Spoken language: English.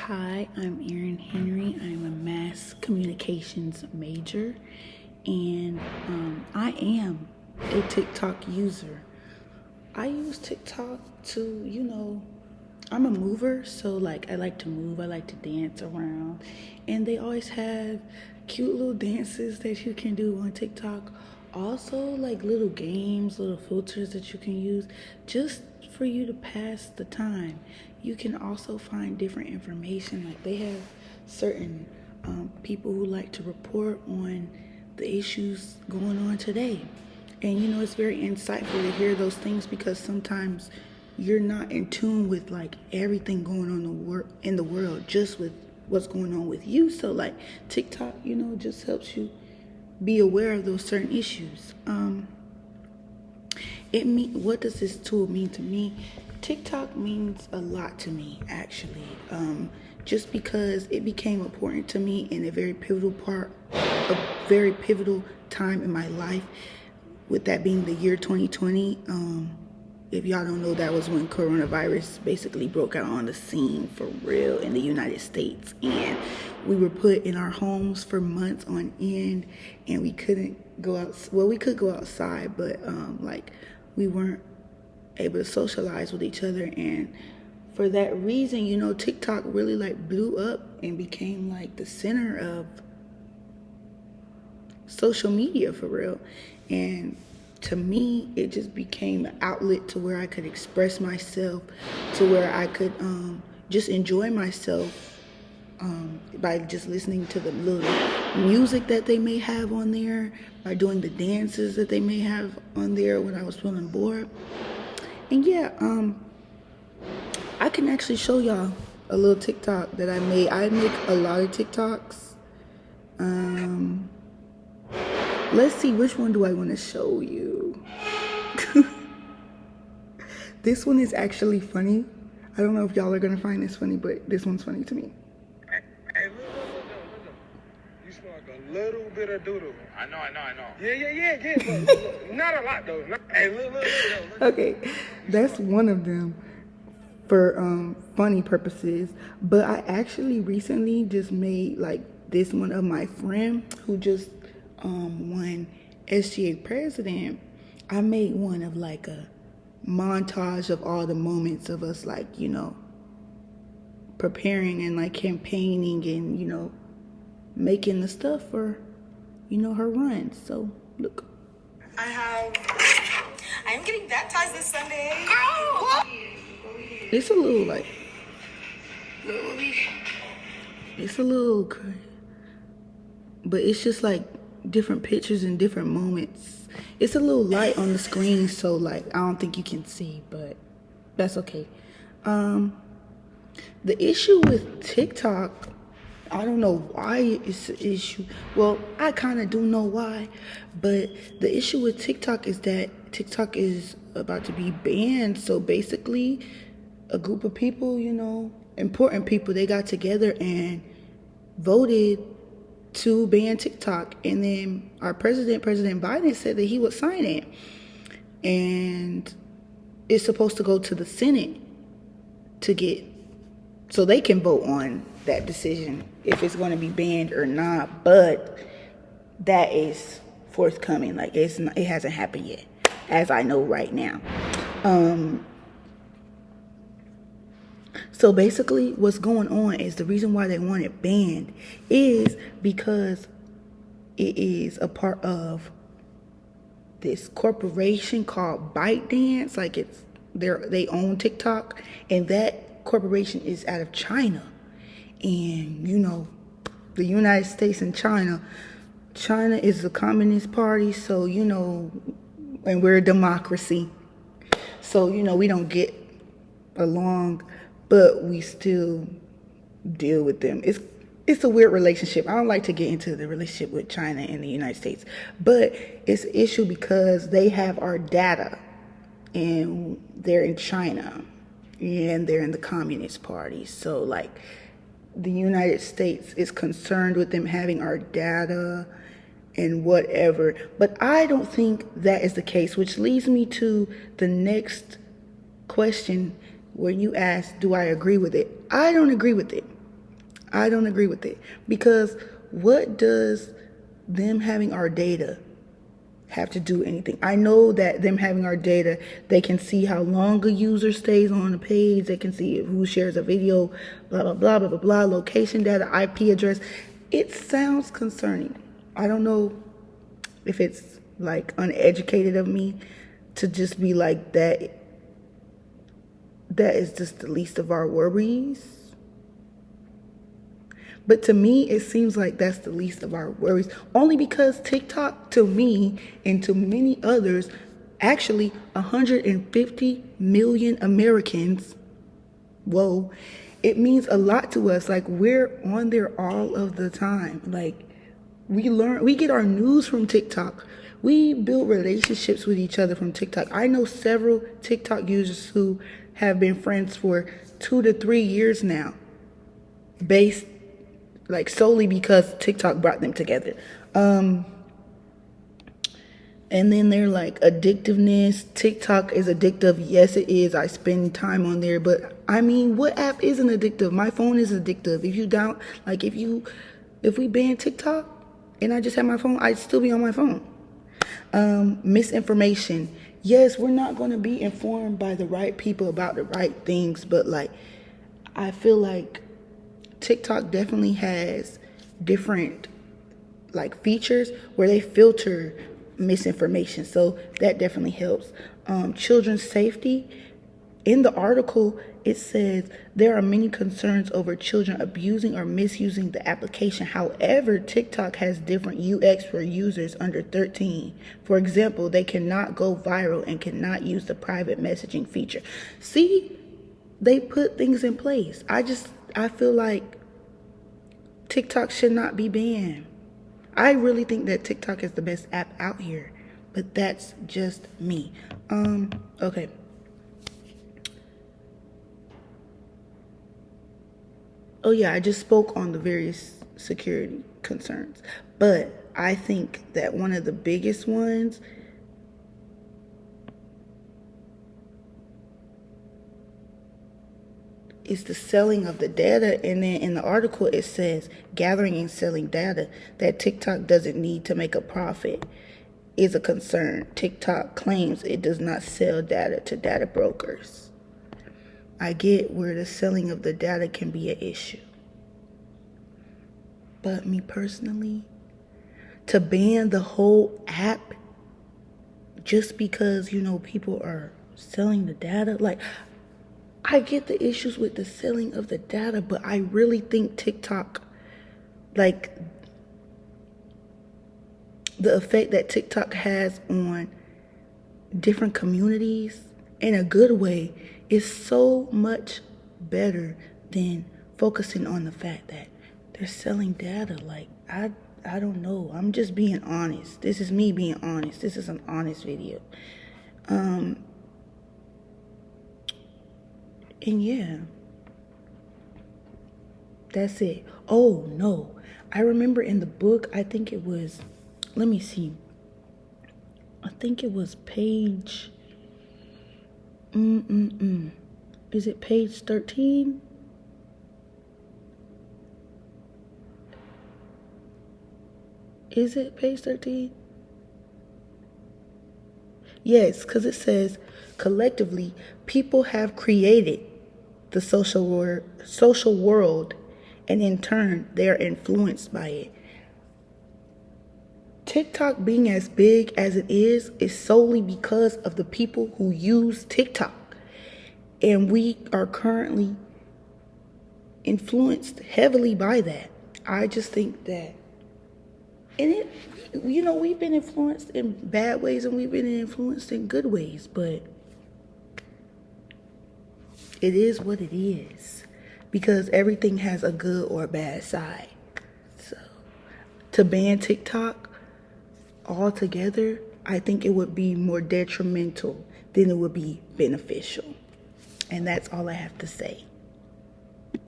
Hi, I'm Erin Henry. I'm a mass communications major, and I am a TikTok user. I use TikTok to, I'm a mover, so like I like to move, I like to dance around, and they always have cute little dances that you can do on TikTok. Also, like little games, little filters that you can use just for you to pass the time. You can also find different information, like they have certain people who like to report on the issues going on today. And it's very insightful to hear those things because sometimes you're not in tune with like everything going on in the world, just with what's going on with you. So like TikTok, just helps you be aware of those certain issues. What does this tool mean to me? TikTok means a lot to me, actually. Just because it became important to me in a very pivotal time in my life, with that being the year 2020. If y'all don't know, that was when coronavirus basically broke out on the scene for real in the United States. And we were put in our homes for months on end, and we couldn't go out. Well, we could go outside, but we weren't able to socialize with each other. And for that reason, TikTok really like blew up and became like the center of social media for real. And to me, it just became an outlet to where I could express myself, to where I could just enjoy myself by just listening to the little music that they may have on there, by doing the dances that they may have on there when I was feeling bored. And yeah, I can actually show y'all a little TikTok that I made. I make a lot of TikToks. Let's see, which one do I want to show you? This one is actually funny. I don't know if y'all are going to find this funny, but this one's funny to me. Hey, look. You smell like a little bit of doodle. I know. Yeah. But not a lot, though. Hey, look. Okay, that's one of them for funny purposes. But I actually recently just made like this one of my friend who just won SGA president. I made one of like a montage of all the moments of us like, preparing and like campaigning and, making the stuff for, her run. So look. I am getting baptized this Sunday. It's a little like, it's a little crazy, but it's just like different pictures and different moments. It's a little light on the screen, so like I don't think you can see, but that's okay. The issue with TikTok, I don't know why it's an issue. Well, I kind of do know why, but the issue with TikTok is that TikTok is about to be banned. So basically, a group of people, important people, they got together and voted to ban TikTok. And then our President Biden, said that he would sign it. And it's supposed to go to the Senate so they can vote on that decision if it's going to be banned or not. But that is forthcoming. Like it hasn't happened yet, as I know right now. So basically what's going on is the reason why they want it banned is because it is a part of this corporation called ByteDance. Like they own TikTok, and that corporation is out of China. And the United States and China is a communist party, so and we're a democracy. So we don't get along, but we still deal with them. It's a weird relationship. I don't like to get into the relationship with China and the United States, but it's an issue because they have our data, and they're in China, and they're in the Communist Party. So like the United States is concerned with them having our data and whatever. But I don't think that is the case, which leads me to the next question where you ask, do I agree with it? I don't agree with it. I don't agree with it. Because what does them having our data have to do anything? I know that them having our data, they can see how long a user stays on a page. They can see who shares a video, blah, blah, blah, blah, blah, blah, location data, IP address. It sounds concerning. I don't know if it's like uneducated of me to just be like that. That is just the least of our worries. But to me, it seems like that's the least of our worries. Only because TikTok, to me and to many others, actually 150 million Americans, whoa, it means a lot to us. Like, we're on there all of the time. Like, we get our news from TikTok. We build relationships with each other from TikTok. I know several TikTok users who have been friends for 2 to 3 years now, based like solely because TikTok brought them together. And then they're like addictiveness. TikTok is addictive. Yes, it is. I spend time on there, but I mean, what app isn't addictive? My phone is addictive. If we ban TikTok and I just have my phone, I'd still be on my phone. Misinformation. Yes, we're not going to be informed by the right people about the right things, but like, I feel like TikTok definitely has different like features where they filter misinformation, so that definitely helps. Children's safety. In the article, it says there are many concerns over children abusing or misusing the application. However, TikTok has different UX for users under 13. For example, they cannot go viral and cannot use the private messaging feature. See, they put things in place. I feel like TikTok should not be banned. I really think that TikTok is the best app out here, but that's just me. Okay. Oh yeah, I just spoke on the various security concerns, but I think that one of the biggest ones is the selling of the data. And then in the article it says gathering and selling data that TikTok doesn't need to make a profit is a concern. TikTok claims it does not sell data to data brokers. I get where the selling of the data can be an issue. But me personally, to ban the whole app just because, people are selling the data, like, I get the issues with the selling of the data, but I really think TikTok, like, the effect that TikTok has on different communities in a good way is so much better than focusing on the fact that they're selling data. Like, I don't know. I'm just being honest. This is me being honest. This is an honest video. And yeah, that's it. Oh no, I remember in the book, I think it was, let me see. I think it was page, is it page 13? Is it page 13? Yes, because it says, collectively, people have created the social world, and in turn, they are influenced by it. TikTok being as big as it is solely because of the people who use TikTok. And we are currently influenced heavily by that. I just think that, and we've been influenced in bad ways and we've been influenced in good ways, but it is what it is, because everything has a good or a bad side. So to ban TikTok altogether, I think it would be more detrimental than it would be beneficial. And that's all I have to say.